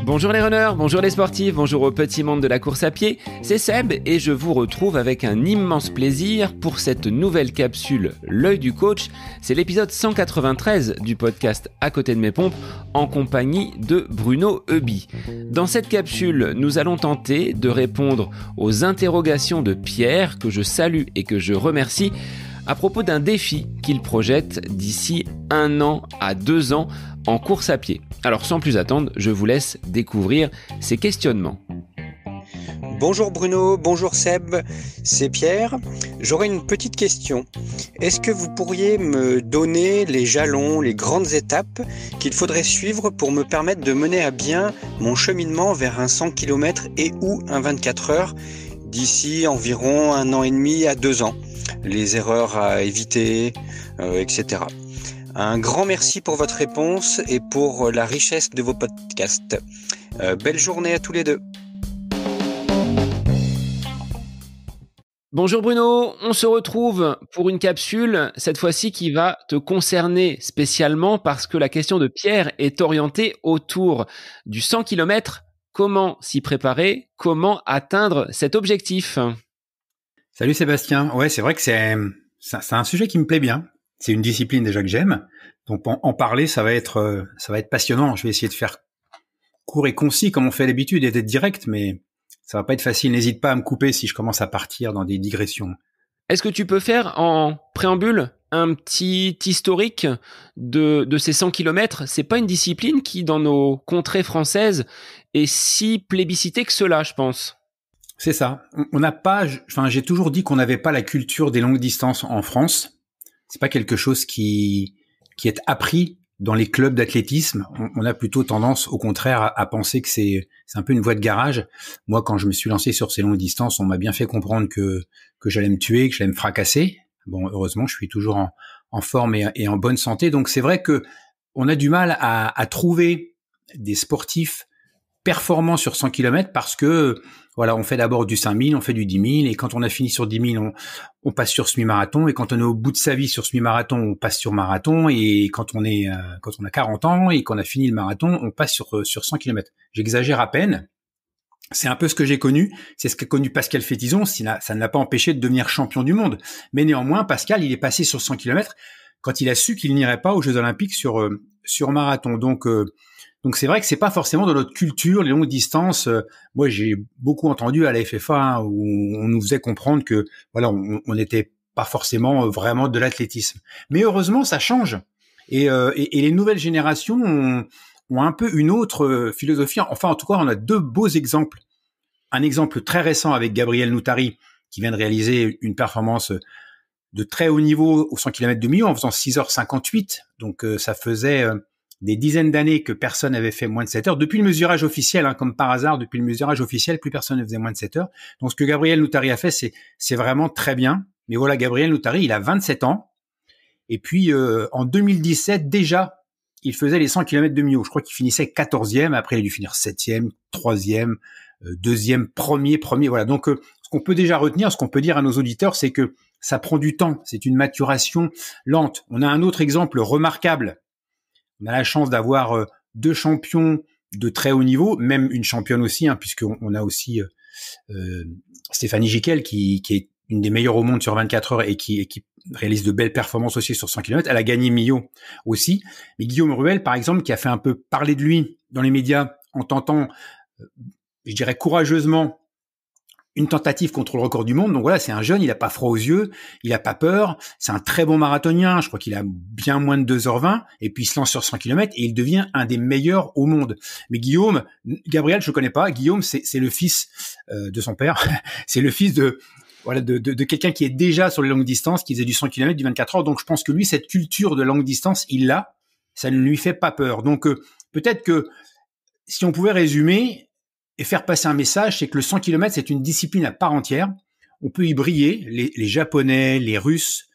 Bonjour les runners, bonjour les sportifs, bonjour au petit monde de la course à pied, c'est Seb et je vous retrouve avec un immense plaisir pour cette nouvelle capsule L'œil du coach. C'est l'épisode 193 du podcast À côté de mes pompes en compagnie de Bruno Heuby. Dans cette capsule, nous allons tenter de répondre aux interrogations de Pierre, que je salue et que je remercie, à propos d'un défi qu'il projette d'ici 1 an à 2 ans en course à pied. Alors sans plus attendre, je vous laisse découvrir ces questionnements. Bonjour Bruno, bonjour Seb, c'est Pierre. J'aurais une petite question. Est-ce que vous pourriez me donner les jalons, les grandes étapes qu'il faudrait suivre pour me permettre de mener à bien mon cheminement vers un 100 km et ou un 24 heures d'ici environ 1 an et demi à 2 ans? Les erreurs à éviter, etc. Un grand merci pour votre réponse et pour la richesse de vos podcasts. Belle journée à tous les deux. Bonjour Bruno, on se retrouve pour une capsule, cette fois-ci qui va te concerner spécialement parce que la question de Pierre est orientée autour du 100 km. Comment s'y préparer? Comment atteindre cet objectif? Salut Sébastien. Ouais, c'est vrai que c'est un sujet qui me plaît bien. C'est une discipline déjà que j'aime. Donc en parler, ça va être passionnant. Je vais essayer de faire court et concis comme on fait d'habitude et d'être direct, mais ça va pas être facile. N'hésite pas à me couper si je commence à partir dans des digressions. Est-ce que tu peux faire en préambule un petit historique de ces 100 km? C'est pas une discipline qui, dans nos contrées françaises, est si plébiscitée que cela, je pense. C'est ça. On n'a pas, j'ai toujours dit qu'on n'avait pas la culture des longues distances en France. C'est pas quelque chose qui est appris dans les clubs d'athlétisme. On a plutôt tendance, au contraire, à penser que c'est un peu une voie de garage. Moi, quand je me suis lancé sur ces longues distances, on m'a bien fait comprendre que j'allais me tuer, que j'allais me fracasser. Bon, heureusement, je suis toujours en forme et en bonne santé. Donc, c'est vrai que on a du mal à trouver des sportifs performants sur 100 km parce que, voilà, on fait d'abord du 5000, on fait du 10 000 et quand on a fini sur 10 000, on passe sur semi-marathon et quand on est au bout de sa vie sur semi-marathon, on passe sur marathon et quand on a 40 ans et qu'on a fini le marathon, on passe sur 100 km. J'exagère à peine. C'est un peu ce que j'ai connu. C'est ce qu'a connu Pascal Fétizon. Ça ne l'a pas empêché de devenir champion du monde. Mais néanmoins, Pascal, il est passé sur 100 km quand il a su qu'il n'irait pas aux Jeux Olympiques sur marathon. Donc c'est vrai que c'est pas forcément dans notre culture les longues distances. Moi j'ai beaucoup entendu à la FFA où on nous faisait comprendre que voilà on n'était pas forcément vraiment de l'athlétisme. Mais heureusement ça change et les nouvelles générations ont un peu une autre philosophie. Enfin en tout cas on a 2 beaux exemples. Un exemple très récent avec Gabriel Noutari qui vient de réaliser une performance de très haut niveau au 100 km de Millau en faisant 6h58. Donc ça faisait des dizaines d'années que personne n'avait fait moins de 7 heures. Depuis le mesurage officiel, comme par hasard, depuis le mesurage officiel, plus personne ne faisait moins de 7 heures. Donc ce que Gabriel Noutari a fait, c'est vraiment très bien. Mais voilà, Gabriel Noutari, il a 27 ans. Et puis en 2017, déjà, il faisait les 100 km de Millau. Je crois qu'il finissait 14e. Après, il a dû finir 7e, 3e, 2e, premier. Voilà. Donc ce qu'on peut déjà retenir, ce qu'on peut dire à nos auditeurs, c'est que ça prend du temps. C'est une maturation lente. On a un autre exemple remarquable. On a la chance d'avoir 2 champions de très haut niveau, même une championne aussi, puisqu'on a aussi Stéphanie Giquel qui est une des meilleures au monde sur 24 heures et qui réalise de belles performances aussi sur 100 km. Elle a gagné Millau aussi. Mais Guillaume Ruel, par exemple, qui a fait un peu parler de lui dans les médias en tentant, je dirais courageusement, une tentative contre le record du monde. Donc voilà, c'est un jeune, il a pas froid aux yeux, il a pas peur, c'est un très bon marathonien, je crois qu'il a bien moins de 2h20, et puis il se lance sur 100 km et il devient un des meilleurs au monde. Mais Gabriel, je connais pas, Guillaume, c'est le fils de son père, c'est le fils de quelqu'un qui est déjà sur les longues distances, qui faisait du 100 km, du 24 heures, donc je pense que lui, cette culture de longue distance, il l'a, ça ne lui fait pas peur. Donc peut-être que si on pouvait résumer, et faire passer un message, c'est que le 100 km, c'est une discipline à part entière. On peut y briller. Les Japonais, les Russes,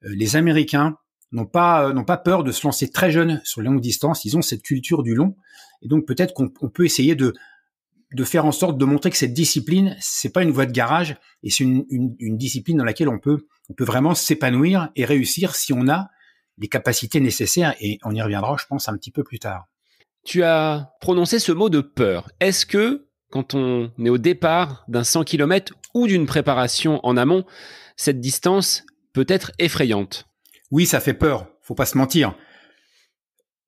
les Américains n'ont pas peur de se lancer très jeunes sur les longues distances. Ils ont cette culture du long. Et donc, peut-être qu'on peut essayer de faire en sorte de montrer que cette discipline, c'est pas une voie de garage et c'est une discipline dans laquelle on peut vraiment s'épanouir et réussir si on a les capacités nécessaires, et on y reviendra, je pense, un petit peu plus tard. Tu as prononcé ce mot de peur. Est-ce que, quand on est au départ d'un 100 km ou d'une préparation en amont, cette distance peut être effrayante? Oui, ça fait peur, faut pas se mentir.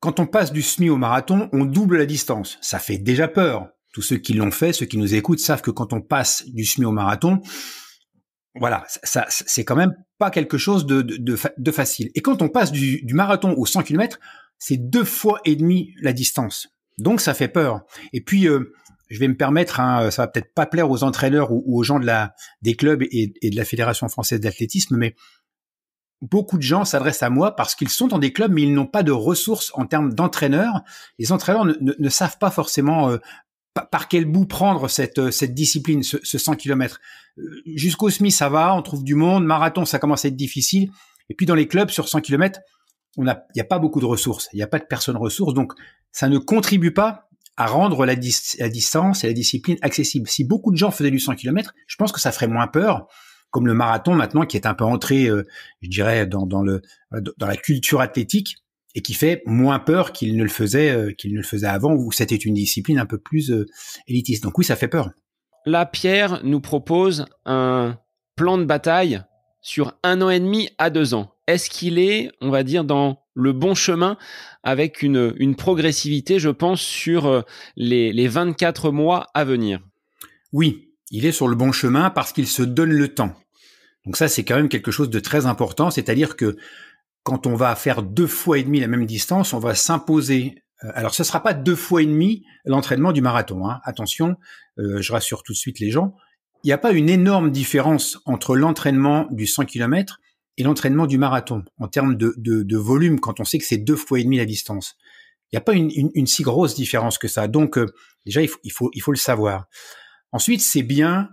Quand on passe du semi au marathon, on double la distance. Ça fait déjà peur. Tous ceux qui l'ont fait, ceux qui nous écoutent, savent que quand on passe du semi au marathon, voilà, ça c'est quand même pas quelque chose de facile. Et quand on passe du marathon au 100 km, c'est 2 fois et demi la distance. Donc ça fait peur. Et puis je vais me permettre, ça va peut-être pas plaire aux entraîneurs ou aux gens des clubs et de la Fédération française d'athlétisme, mais beaucoup de gens s'adressent à moi parce qu'ils sont dans des clubs, mais ils n'ont pas de ressources en termes d'entraîneurs. Les entraîneurs ne savent pas forcément par quel bout prendre cette discipline, ce 100 km. Jusqu'au semi, ça va, on trouve du monde. Marathon, ça commence à être difficile. Et puis dans les clubs, sur 100 km, il n'y a pas beaucoup de ressources. Il n'y a pas de personnes ressources. Donc, ça ne contribue pas à rendre la distance et la discipline accessible. Si beaucoup de gens faisaient du 100 km, je pense que ça ferait moins peur. Comme le marathon maintenant, qui est un peu entré, je dirais, dans la culture athlétique, et qui fait moins peur qu'il ne le faisait avant, où c'était une discipline un peu plus élitiste. Donc oui, ça fait peur. Là, Pierre nous propose un plan de bataille sur 1 an et demi à 2 ans. Est-ce qu'il est, on va dire, dans le bon chemin avec une progressivité, je pense, sur les 24 mois à venir? Oui, il est sur le bon chemin parce qu'il se donne le temps. Donc ça, c'est quand même quelque chose de très important, c'est-à-dire que quand on va faire 2 fois et demi la même distance, on va s'imposer. Alors, ce sera pas 2 fois et demi l'entraînement du marathon. Hein. Attention, je rassure tout de suite les gens. Il n'y a pas une énorme différence entre l'entraînement du 100 km et l'entraînement du marathon en termes de volume, quand on sait que c'est 2 fois et demi la distance. Il n'y a pas une si grosse différence que ça. Donc, déjà, il faut le savoir. Ensuite, c'est bien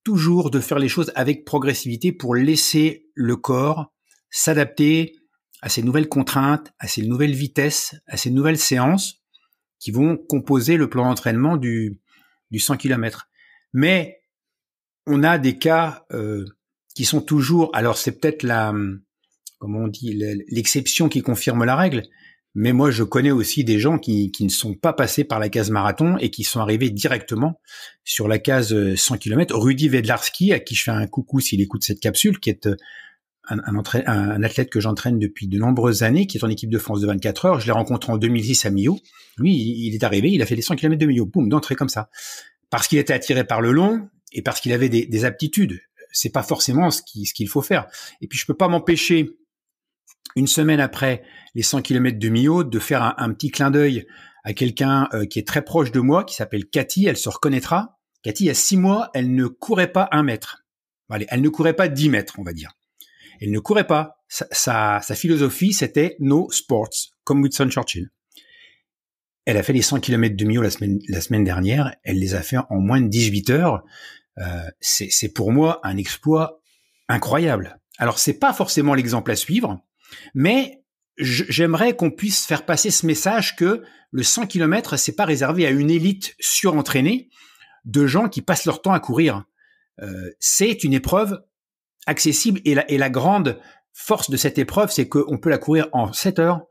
toujours de faire les choses avec progressivité pour laisser le corps s'adapter à ces nouvelles contraintes, à ces nouvelles vitesses, à ces nouvelles séances qui vont composer le plan d'entraînement du 100 km. Mais on a des cas qui sont toujours, alors c'est peut-être l'exception qui confirme la règle, mais moi je connais aussi des gens qui ne sont pas passés par la case marathon et qui sont arrivés directement sur la case 100 km. Rudy Wedlarski, à qui je fais un coucou s'il écoute cette capsule, qui est un athlète que j'entraîne depuis de nombreuses années, qui est en équipe de France de 24 heures. Je l'ai rencontré en 2010 à Millau. Lui, il est arrivé, il a fait les 100 km de Millau, boum, d'entrée comme ça. Parce qu'il était attiré par le long et parce qu'il avait des aptitudes. C'est pas forcément ce qu'il faut faire. Et puis, je peux pas m'empêcher, une semaine après les 100 km de Millau, de faire un petit clin d'œil à quelqu'un qui est très proche de moi, qui s'appelle Cathy, elle se reconnaîtra. Cathy, il y a 6 mois, elle ne courait pas 1 mètre. Allez, elle ne courait pas 10 mètres, on va dire. Elle ne courait pas. Sa philosophie, c'était no sports, comme Winston Churchill. Elle a fait les 100 km de Millau la semaine dernière. Elle les a fait en moins de 18 heures. C'est pour moi un exploit incroyable. Alors, c'est pas forcément l'exemple à suivre, mais j'aimerais qu'on puisse faire passer ce message que le 100 km, c'est pas réservé à une élite surentraînée de gens qui passent leur temps à courir. C'est une épreuve accessible et la grande force de cette épreuve, c'est qu'on peut la courir en 7 heures,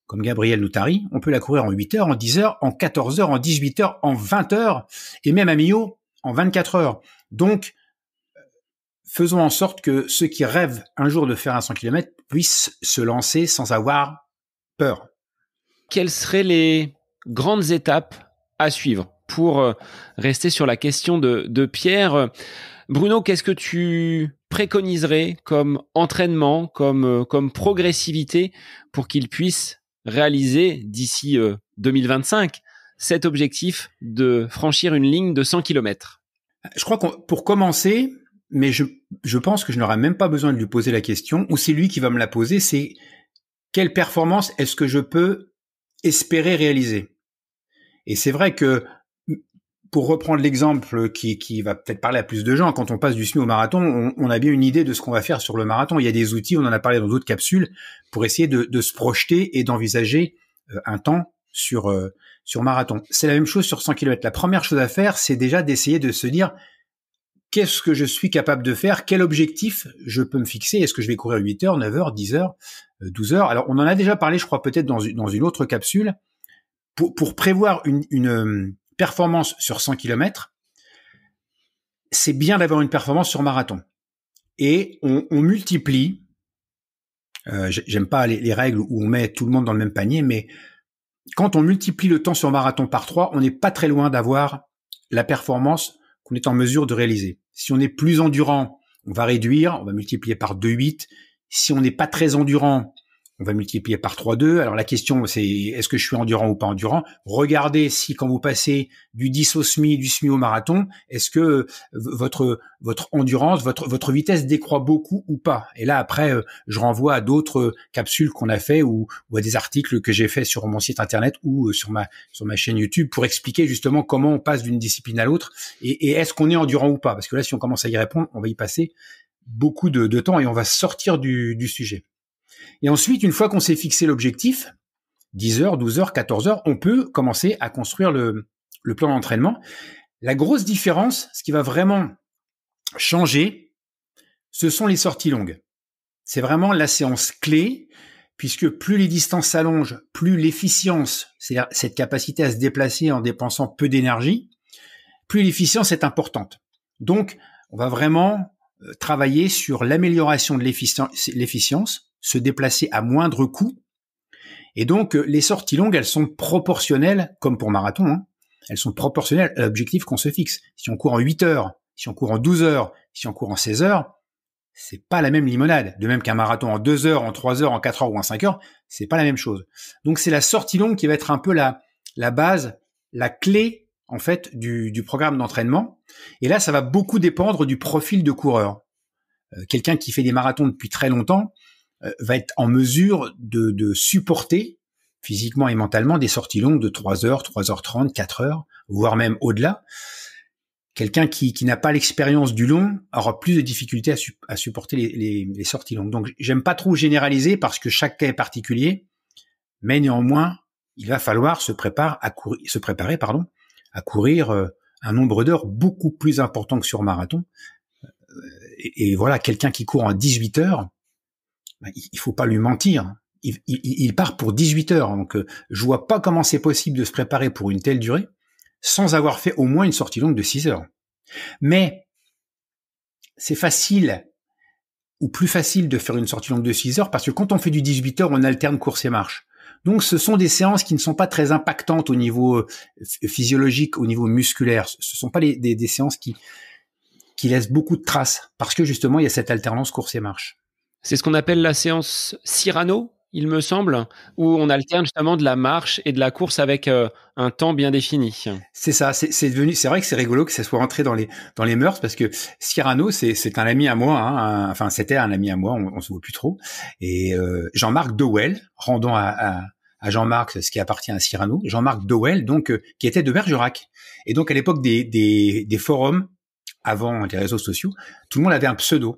comme Gabriel Noutari, on peut la courir en 8 heures, en 10 heures, en 14 heures, en 18 heures, en 20 heures, et même à Millau, en 24 heures. Donc, faisons en sorte que ceux qui rêvent un jour de faire un 100 km puissent se lancer sans avoir peur. Quelles seraient les grandes étapes à suivre pour rester sur la question de Pierre? Bruno, qu'est-ce que tu préconiserais comme entraînement, comme progressivité pour qu'il puisse réaliser d'ici 2025 cet objectif de franchir une ligne de 100 km? Je crois pour commencer, mais je pense que je n'aurai même pas besoin de lui poser la question, ou c'est lui qui va me la poser, c'est quelle performance est-ce que je peux espérer réaliser? Et c'est vrai que, pour reprendre l'exemple qui va peut-être parler à plus de gens, quand on passe du semi au marathon, on a bien une idée de ce qu'on va faire sur le marathon. Il y a des outils, on en a parlé dans d'autres capsules, pour essayer de se projeter et d'envisager un temps sur marathon. C'est la même chose sur 100 km. La première chose à faire, c'est déjà d'essayer de se dire qu'est-ce que je suis capable de faire, quel objectif je peux me fixer, est-ce que je vais courir 8 heures, 9 heures, 10 heures, 12 heures. Alors, on en a déjà parlé, je crois, peut-être dans une autre capsule. Pour prévoir une performance sur 100 km, c'est bien d'avoir une performance sur marathon. Et on multiplie, j'aime pas les règles où on met tout le monde dans le même panier, mais quand on multiplie le temps sur marathon par 3, on n'est pas très loin d'avoir la performance qu'on est en mesure de réaliser. Si on est plus endurant, on va réduire, on va multiplier par 2,8. Si on n'est pas très endurant, on va multiplier par 3,2. Alors la question, c'est est-ce que je suis endurant ou pas endurant? Regardez si quand vous passez du 10 au semi, du semi au marathon, est-ce que votre endurance, votre vitesse décroît beaucoup ou pas? Et là, après, je renvoie à d'autres capsules qu'on a fait ou à des articles que j'ai fait sur mon site internet ou sur ma chaîne YouTube pour expliquer justement comment on passe d'une discipline à l'autre et est-ce qu'on est endurant ou pas? Parce que là, si on commence à y répondre, on va y passer beaucoup de temps et on va sortir du sujet. Et ensuite, une fois qu'on s'est fixé l'objectif, 10 heures, 12 heures, 14 heures, on peut commencer à construire le plan d'entraînement. La grosse différence, ce qui va vraiment changer, ce sont les sorties longues. C'est vraiment la séance clé, puisque plus les distances s'allongent, plus l'efficience, c'est-à-dire cette capacité à se déplacer en dépensant peu d'énergie, plus l'efficience est importante. Donc, on va vraiment travailler sur l'amélioration de l'efficience, se déplacer à moindre coût. Et donc, les sorties longues, elles sont proportionnelles, comme pour marathon, hein, elles sont proportionnelles à l'objectif qu'on se fixe. Si on court en 8 heures, si on court en 12 heures, si on court en 16 heures, c'est pas la même limonade. De même qu'un marathon en 2 heures, en 3 heures, en 4 heures ou en 5 heures, c'est pas la même chose. Donc, c'est la sortie longue qui va être un peu la base, la clé, en fait, du programme d'entraînement. Et là, ça va beaucoup dépendre du profil de coureur. Quelqu'un qui fait des marathons depuis très longtemps, va être en mesure de supporter physiquement et mentalement des sorties longues de 3 heures, 3h30, 4 heures, voire même au-delà. Quelqu'un qui n'a pas l'expérience du long aura plus de difficultés à supporter les sorties longues. Donc, j'aime pas trop généraliser parce que chaque cas est particulier, mais néanmoins, il va falloir se préparer à courir un nombre d'heures beaucoup plus important que sur marathon. Et voilà, quelqu'un qui court en 18 heures, il faut pas lui mentir. Il part pour 18 heures. Donc, je vois pas comment c'est possible de se préparer pour une telle durée sans avoir fait au moins une sortie longue de 6 heures. Mais c'est facile ou plus facile de faire une sortie longue de 6 heures parce que quand on fait du 18 heures, on alterne course et marche. Donc, ce sont des séances qui ne sont pas très impactantes au niveau physiologique, au niveau musculaire. Ce sont pas des séances qui laissent beaucoup de traces parce que justement, il y a cette alternance course et marche. C'est ce qu'on appelle la séance Cyrano, il me semble, où on alterne justement de la marche et de la course avec un temps bien défini. C'est ça, c'est vrai que c'est rigolo que ça soit rentré dans les mœurs parce que Cyrano, c'est un ami à moi, hein, enfin c'était un ami à moi, on se voit plus trop. Et Jean-Marc Dowell, rendons à Jean-Marc ce qui appartient à Cyrano, Jean-Marc Dowell, donc qui était de Bergerac. Et donc à l'époque des forums, avant les réseaux sociaux, tout le monde avait un pseudo.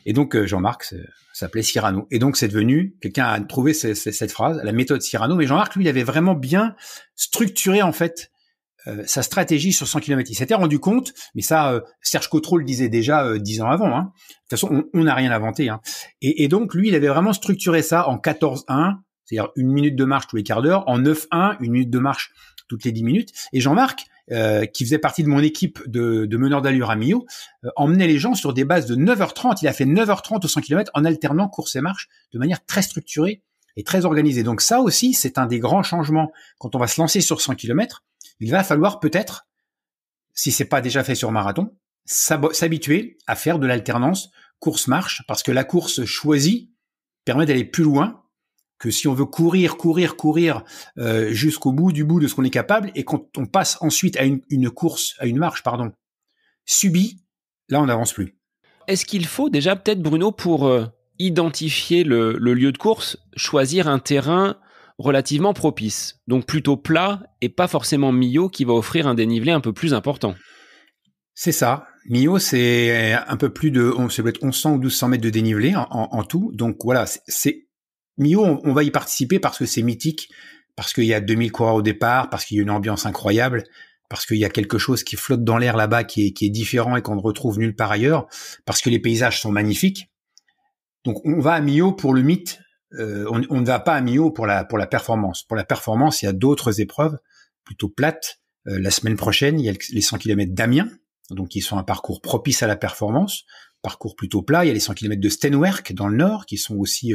Et donc Jean-Marc s'appelait Cyrano. Et donc c'est devenu, quelqu'un a trouvé cette phrase, la méthode Cyrano. Mais Jean-Marc, lui, il avait vraiment bien structuré en fait sa stratégie sur 100 km. Il s'était rendu compte, mais ça, Serge Cotreau le disait déjà 10 ans avant. Hein. De toute façon, on n'a rien inventé. Hein. Et donc lui, il avait vraiment structuré ça en 14-1, c'est-à-dire 1 minute de marche tous les quarts d'heure, en 9-1, 1 minute de marche toutes les 10 minutes. Et Jean-Marc, qui faisait partie de mon équipe de meneurs d'allure à Millau, emmenait les gens sur des bases de 9h30. Il a fait 9h30 au 100 km en alternant course et marche de manière très structurée et très organisée. Donc ça aussi, c'est un des grands changements. Quand on va se lancer sur 100 km, il va falloir peut-être, si c'est pas déjà fait sur marathon, s'habituer à faire de l'alternance course-marche parce que la course choisie permet d'aller plus loin que si on veut courir jusqu'au bout de ce qu'on est capable, et quand on passe ensuite à une marche subie, là on n'avance plus. Est-ce qu'il faut déjà peut-être, Bruno, pour identifier le lieu de course, choisir un terrain relativement propice, donc plutôt plat et pas forcément Millau qui va offrir un dénivelé un peu plus important? C'est ça. Millau, c'est un peu plus de, ça doit être 1100 ou 1200 mètres de dénivelé en tout. Donc voilà, Millau, on va y participer parce que c'est mythique, parce qu'il y a 2000 coureurs au départ, parce qu'il y a une ambiance incroyable, parce qu'il y a quelque chose qui flotte dans l'air là-bas qui est différent et qu'on ne retrouve nulle part ailleurs, parce que les paysages sont magnifiques. Donc on va à Millau pour le mythe, on ne va pas à Millau pour la performance. Pour la performance, il y a d'autres épreuves plutôt plates. La semaine prochaine, il y a les 100 km d'Amiens, donc qui sont un parcours propice à la performance, parcours plutôt plat. Il y a les 100 km de Stenwerk dans le nord qui sont aussi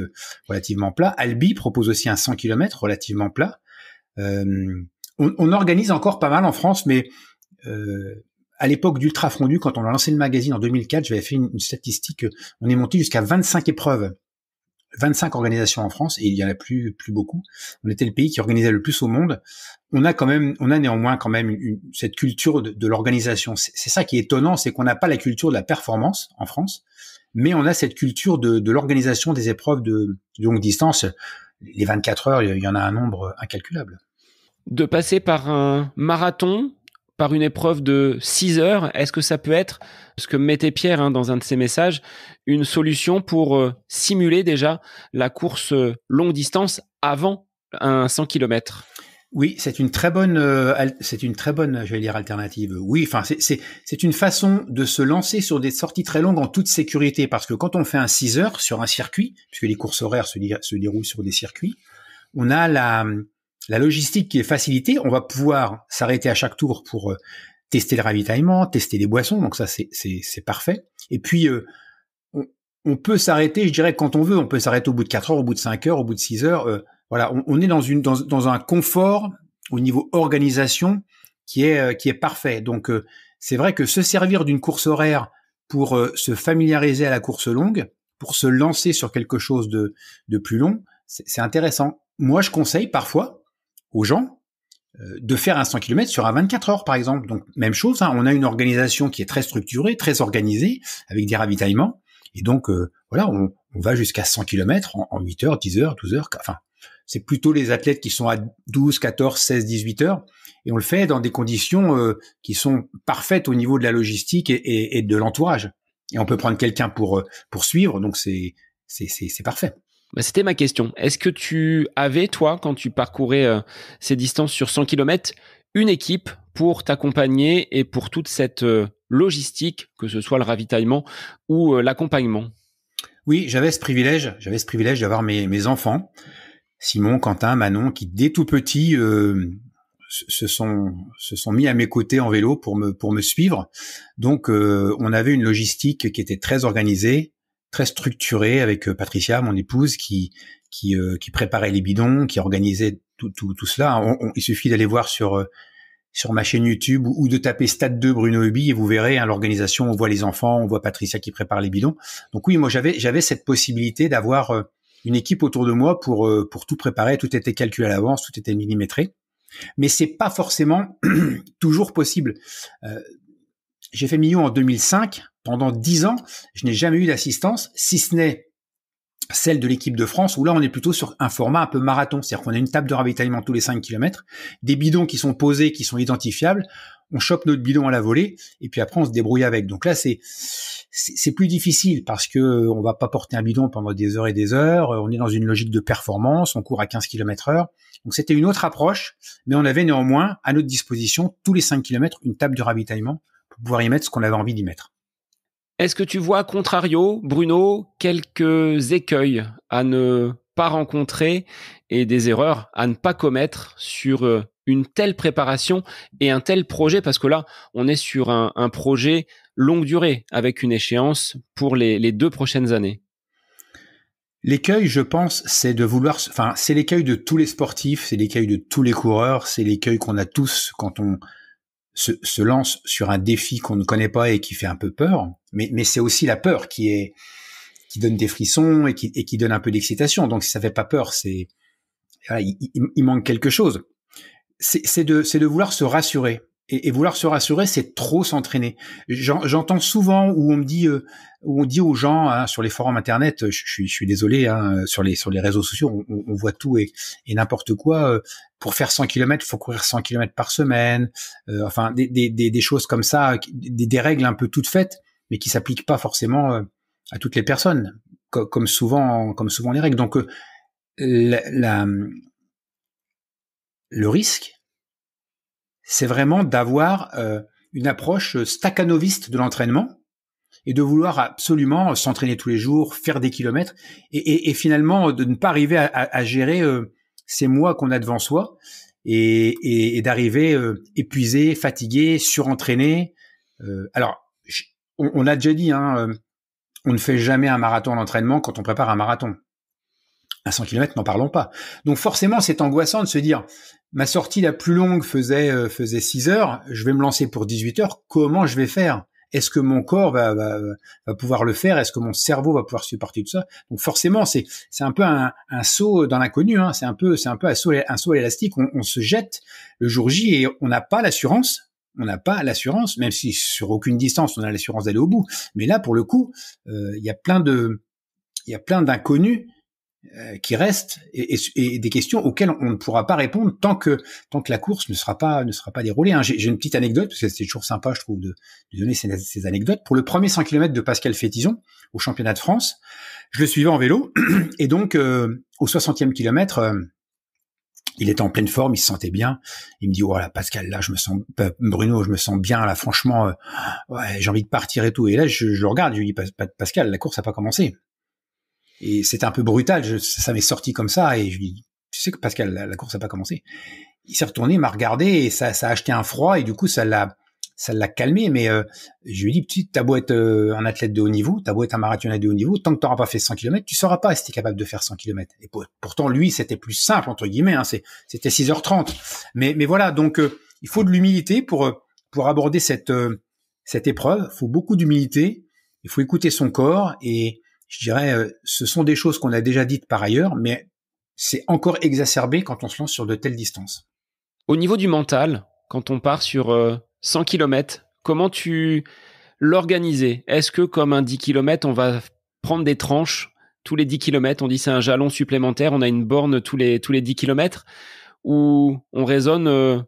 relativement plats. Albi propose aussi un 100 km relativement plat. On organise encore pas mal en France, mais à l'époque d'Ultra Fondu, quand on a lancé le magazine en 2004, j'avais fait une statistique, on est monté jusqu'à 25 épreuves, 25 organisations en France, et il y en a plus beaucoup. On était le pays qui organisait le plus au monde. On a néanmoins quand même cette culture de l'organisation. C'est ça qui est étonnant, c'est qu'on n'a pas la culture de la performance en France, mais on a cette culture de l'organisation des épreuves de longue distance. Les 24 heures, il y en a un nombre incalculable. De passer par un marathon, par une épreuve de 6 heures, est-ce que ça peut être, ce que mettait Pierre dans un de ses messages, une solution pour simuler déjà la course longue distance avant un 100 km? Oui, c'est une très bonne, j'allais dire alternative. Oui, enfin, c'est une façon de se lancer sur des sorties très longues en toute sécurité, parce que quand on fait un 6 heures sur un circuit, puisque les courses horaires se déroulent sur des circuits, on a la logistique qui est facilitée. On va pouvoir s'arrêter à chaque tour pour tester le ravitaillement, tester les boissons, donc ça c'est parfait. Et puis on peut s'arrêter, je dirais, quand on veut. On peut s'arrêter au bout de 4 heures, au bout de 5 heures, au bout de 6 heures. Voilà, on est dans un confort au niveau organisation qui est parfait. Donc c'est vrai que se servir d'une course horaire pour se familiariser à la course longue, pour se lancer sur quelque chose de plus long, c'est intéressant. Moi, je conseille parfois aux gens de faire un 100 km sur un 24 heures, par exemple. Donc, même chose, on a une organisation qui est très structurée, très organisée, avec des ravitaillements. Et donc, voilà, on va jusqu'à 100 km en 8 heures, 10 heures, 12 heures. Enfin, c'est plutôt les athlètes qui sont à 12, 14, 16, 18 heures. Et on le fait dans des conditions qui sont parfaites au niveau de la logistique et de l'entourage. Et on peut prendre quelqu'un pour suivre. Donc, c'est parfait. C'était ma question. Est-ce que tu avais, toi, quand tu parcourais ces distances sur 100 km, une équipe pour t'accompagner et pour toute cette logistique, que ce soit le ravitaillement ou l'accompagnement? Oui, j'avais ce privilège d'avoir mes enfants, Simon, Quentin, Manon, qui dès tout petit se sont mis à mes côtés en vélo pour me suivre. Donc, on avait une logistique qui était très organisée, très structuré, avec Patricia, mon épouse, qui préparait les bidons, qui organisait tout cela. Il suffit d'aller voir sur ma chaîne YouTube ou de taper Stade 2 Bruno Hubi et vous verrez l'organisation. On voit les enfants, on voit Patricia qui prépare les bidons. Donc oui, moi j'avais cette possibilité d'avoir une équipe autour de moi pour tout préparer. Tout était calculé à l'avance, tout était millimétré. Mais c'est pas forcément toujours possible. J'ai fait Millau en 2005. Pendant 10 ans, je n'ai jamais eu d'assistance, si ce n'est celle de l'équipe de France, où là, on est plutôt sur un format un peu marathon. C'est-à-dire qu'on a une table de ravitaillement tous les 5 km, des bidons qui sont posés, qui sont identifiables. On chope notre bidon à la volée, et puis après, on se débrouille avec. Donc là, c'est plus difficile parce que on va pas porter un bidon pendant des heures et des heures. On est dans une logique de performance. On court à 15 km/h. Donc c'était une autre approche, mais on avait néanmoins à notre disposition tous les 5 km une table de ravitaillement pour pouvoir y mettre ce qu'on avait envie d'y mettre. Est-ce que tu vois, à contrario, Bruno, quelques écueils à ne pas rencontrer et des erreurs à ne pas commettre sur une telle préparation et un tel projet? Parce que là, on est sur un projet longue durée avec une échéance pour les 2 prochaines années. L'écueil, je pense, c'est c'est l'écueil de tous les sportifs, c'est l'écueil de tous les coureurs, c'est l'écueil qu'on a tous quand on se lance sur un défi qu'on ne connaît pas et qui fait un peu peur, mais c'est aussi la peur qui donne des frissons et qui donne un peu d'excitation. Donc si ça fait pas peur, voilà, il manque quelque chose. C'est de vouloir se rassurer. Et vouloir se rassurer, c'est trop s'entraîner. J'entends souvent où on dit aux gens sur les forums internet, je suis désolé, sur les réseaux sociaux, on voit tout et n'importe quoi. Pour faire 100 km, il faut courir 100 km par semaine. Enfin, des choses comme ça, des règles un peu toutes faites, mais qui s'appliquent pas forcément à toutes les personnes, comme souvent les règles. Donc le risque, c'est vraiment d'avoir une approche stakhanoviste de l'entraînement et de vouloir absolument s'entraîner tous les jours, faire des kilomètres et finalement de ne pas arriver à gérer ces mois qu'on a devant soi et d'arriver épuisé, fatigué, surentraîné. Alors, on a déjà dit, on ne fait jamais un marathon d'entraînement quand on prépare un marathon. À 100 km, n'en parlons pas. Donc forcément, c'est angoissant de se dire, ma sortie la plus longue faisait 6 heures, je vais me lancer pour 18 heures, comment je vais faire? Est-ce que mon corps va pouvoir le faire? Est-ce que mon cerveau va pouvoir supporter tout ça? Donc forcément, c'est un peu un saut dans l'inconnu, c'est un peu un saut à l'élastique, on se jette le jour J et on n'a pas l'assurance. On n'a pas l'assurance, même si sur aucune distance on a l'assurance d'aller au bout. Mais là, pour le coup, il y a plein d'inconnus qui restent et des questions auxquelles on ne pourra pas répondre tant que la course ne sera pas déroulée. J'ai une petite anecdote parce que c'est toujours sympa, je trouve, de donner ces anecdotes. Pour le premier 100 km de Pascal Fétizon au championnat de France, je le suivais en vélo et donc au 60e kilomètre, il était en pleine forme, il se sentait bien. Il me dit voilà Pascal, là Bruno, je me sens bien là, franchement, ouais, j'ai envie de partir et tout. Et là je le regarde, je lui dis Pascal, la course n'a pas commencé. Et c'était un peu brutal, ça m'est sorti comme ça, et je lui dis, tu sais que Pascal, la course n'a pas commencé. Il s'est retourné, il m'a regardé, et ça a acheté un froid, et du coup, ça l'a calmé, mais je lui ai dit, t'as beau être un athlète de haut niveau, t'as beau être un marathonien de haut niveau, tant que t'auras pas fait 100 km, tu sauras pas si t'es capable de faire 100 km. Et pourtant, lui, c'était plus simple, entre guillemets, c'était 6h30. Mais voilà, donc, il faut de l'humilité pour aborder cette épreuve, il faut beaucoup d'humilité, il faut écouter son corps, et je dirais, ce sont des choses qu'on a déjà dites par ailleurs, mais c'est encore exacerbé quand on se lance sur de telles distances. Au niveau du mental, quand on part sur 100 km, comment tu l'organises? Est-ce que comme un 10 km, on va prendre des tranches tous les 10 km, on dit c'est un jalon supplémentaire, on a une borne tous les 10 km, ou on raisonne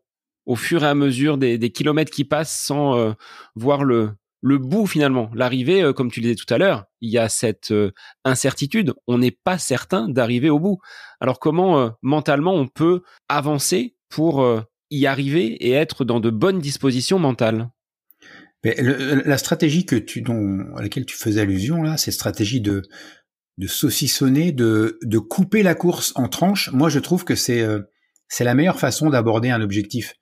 au fur et à mesure des kilomètres qui passent sans voir le bout finalement, l'arrivée, comme tu le disais tout à l'heure, il y a cette incertitude, on n'est pas certain d'arriver au bout. Alors comment mentalement on peut avancer pour y arriver et être dans de bonnes dispositions mentales? Mais la stratégie à laquelle tu faisais allusion là, cette stratégie de saucissonner, de couper la course en tranches, moi je trouve que c'est la meilleure façon d'aborder un objectif,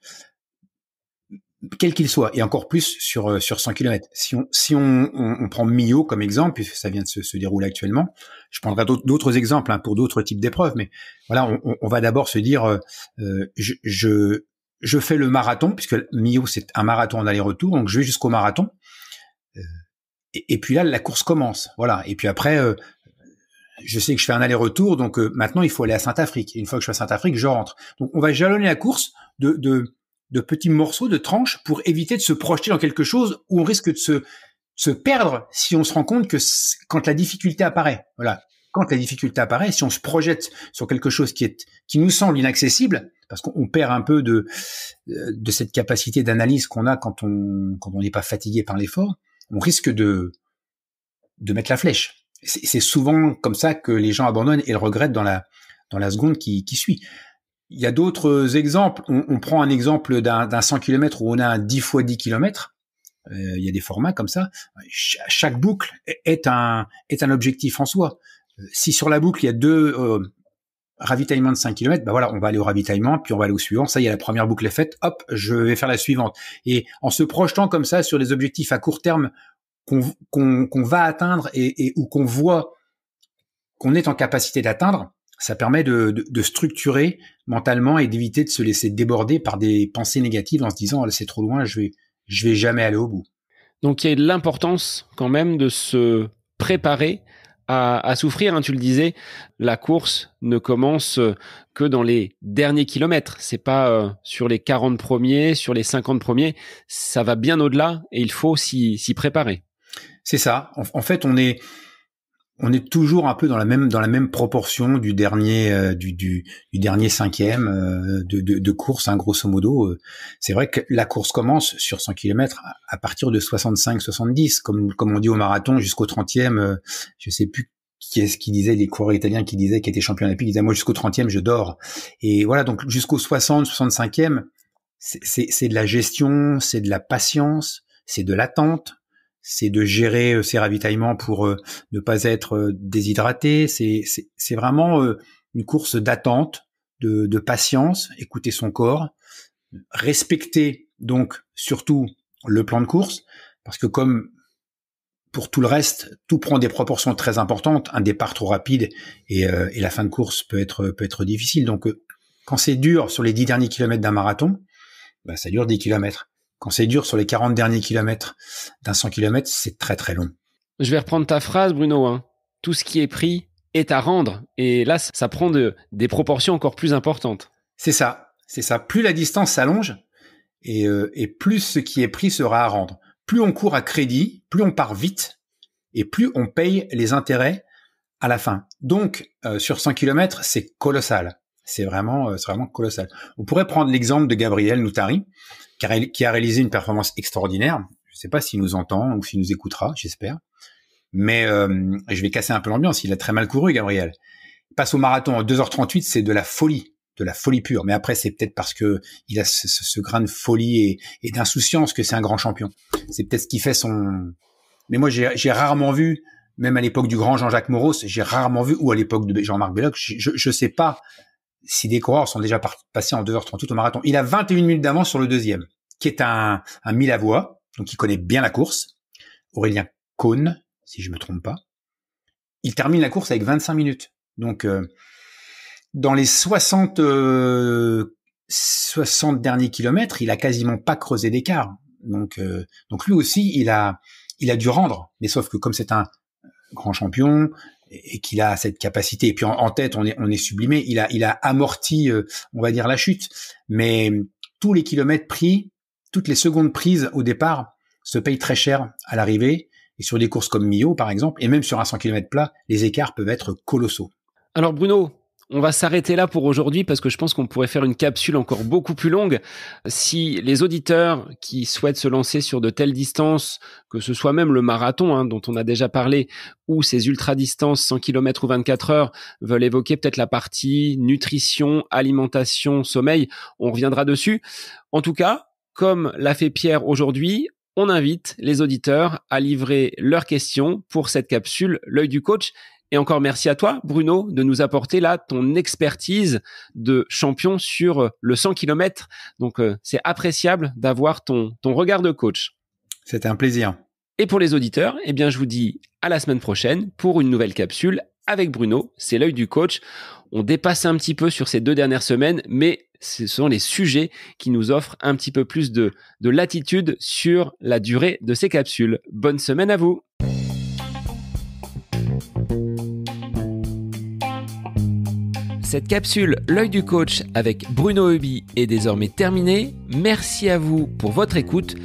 quel qu'il soit, et encore plus sur 100 km. Si on prend Millau comme exemple, puisque ça vient de se dérouler actuellement, je prendrai d'autres exemples pour d'autres types d'épreuves, mais voilà, on va d'abord se dire, je fais le marathon, puisque Millau c'est un marathon en aller-retour, donc je vais jusqu'au marathon, et puis là la course commence, voilà, et puis après je sais que je fais un aller-retour, donc maintenant il faut aller à Saint-Afrique. Et une fois que je suis à Saint-Afrique, je rentre. Donc on va jalonner la course de petits morceaux, de tranches, pour éviter de se projeter dans quelque chose où on risque de se perdre si on se rend compte que quand la difficulté apparaît. Voilà. Quand la difficulté apparaît, si on se projette sur quelque chose qui nous semble inaccessible, parce qu'on perd un peu de cette capacité d'analyse qu'on a quand on n'est pas fatigué par l'effort, on risque de mettre la flèche. C'est souvent comme ça que les gens abandonnent et le regrettent dans la seconde qui suit. Il y a d'autres exemples. On prend un exemple d'un 100 km où on a un 10 x 10 km. Il y a des formats comme ça. Chaque boucle est un objectif en soi. Si sur la boucle, il y a deux ravitaillements de 5 km, voilà, on va aller au ravitaillement, puis on va aller au suivant. Ça y est, la première boucle est faite. Hop, je vais faire la suivante. Et en se projetant comme ça sur des objectifs à court terme qu'on va atteindre et ou qu'on voit qu'on est en capacité d'atteindre, ça permet de structurer mentalement et d'éviter de se laisser déborder par des pensées négatives en se disant c'est trop loin, je vais jamais aller au bout. Donc il y a l'importance quand même de se préparer à souffrir, tu le disais, la course ne commence que dans les derniers kilomètres, c'est pas sur les 40 premiers, sur les 50 premiers, ça va bien au-delà et il faut s'y préparer. C'est ça. En fait, on est toujours un peu dans la même proportion du dernier du dernier cinquième de course, grosso modo. C'est vrai que la course commence sur 100 km à partir de 65-70, comme on dit au marathon, jusqu'au 30e. Je sais plus qui est-ce qui disait, les coureurs italiens qui étaient champions olympiques, ils disaient moi jusqu'au 30e je dors. Et voilà, donc jusqu'au 60-65e, c'est de la gestion, c'est de la patience, c'est de l'attente, c'est de gérer ses ravitaillements pour ne pas être déshydraté. C'est vraiment une course d'attente, de patience, écouter son corps, respecter donc surtout le plan de course, parce que comme pour tout le reste, tout prend des proportions très importantes. Un départ trop rapide et la fin de course peut être difficile. Donc, quand c'est dur sur les 10 derniers kilomètres d'un marathon, bah, ça dure 10 kilomètres. Quand c'est dur sur les 40 derniers kilomètres d'un 100 kilomètres, c'est très très long. Je vais reprendre ta phrase, Bruno. Hein. Tout ce qui est pris est à rendre. Et là, ça prend des proportions encore plus importantes. C'est ça. Plus la distance s'allonge et plus ce qui est pris sera à rendre. Plus on court à crédit, plus on part vite et plus on paye les intérêts à la fin. Donc, sur 100 km, c'est colossal. C'est vraiment colossal. On pourrait prendre l'exemple de Gabriel Noutari, qui a réalisé une performance extraordinaire. Je ne sais pas s'il nous entend ou s'il nous écoutera, j'espère. Mais je vais casser un peu l'ambiance. Il a très mal couru, Gabriel. Il passe au marathon en 2h38, c'est de la folie pure. Mais après, c'est peut-être parce que il a ce grain de folie et d'insouciance que c'est un grand champion. C'est peut-être ce qui fait son... Mais moi, j'ai rarement vu, même à l'époque du grand Jean-Jacques Moros, ou à l'époque de Jean-Marc Belloc, je sais pas si des coureurs sont déjà passés en 2h38 au marathon. Il a 21 minutes d'avance sur le deuxième, qui est un Milavois, donc il connaît bien la course. Aurélien Cohn, si je me trompe pas. Il termine la course avec 25 minutes. Donc, dans les 60 derniers kilomètres, il a quasiment pas creusé d'écart. Donc lui aussi, il a dû rendre. Mais sauf que comme c'est un grand champion et qu'il a cette capacité, et puis en tête, on est sublimé. Il a amorti, on va dire, la chute. Mais tous les kilomètres pris, toutes les secondes prises au départ se payent très cher à l'arrivée. Et sur des courses comme Millau, par exemple, et même sur un 100 km plat, les écarts peuvent être colossaux. Alors Bruno, on va s'arrêter là pour aujourd'hui parce que je pense qu'on pourrait faire une capsule encore beaucoup plus longue. Si les auditeurs qui souhaitent se lancer sur de telles distances, que ce soit même le marathon dont on a déjà parlé, ou ces ultra-distances 100 km ou 24 heures, veulent évoquer peut-être la partie nutrition, alimentation, sommeil, on reviendra dessus. En tout cas, comme l'a fait Pierre aujourd'hui, on invite les auditeurs à livrer leurs questions pour cette capsule L'œil du coach. Et encore merci à toi, Bruno, de nous apporter là ton expertise de champion sur le 100 km. Donc, c'est appréciable d'avoir ton regard de coach. C'était un plaisir. Et pour les auditeurs, eh bien, je vous dis à la semaine prochaine pour une nouvelle capsule avec Bruno. C'est L'œil du coach. On dépasse un petit peu sur ces 2 dernières semaines, mais ce sont les sujets qui nous offrent un petit peu plus de latitude sur la durée de ces capsules. Bonne semaine à vous. Cette capsule L'œil du coach avec Bruno Heuby est désormais terminée. Merci à vous pour votre écoute,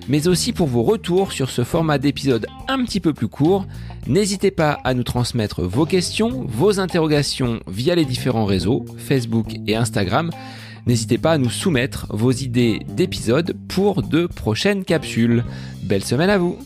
mais aussi pour vos retours sur ce format d'épisode un petit peu plus court. N'hésitez pas à nous transmettre vos questions, vos interrogations via les différents réseaux, Facebook et Instagram. N'hésitez pas à nous soumettre vos idées d'épisodes pour de prochaines capsules. Belle semaine à vous!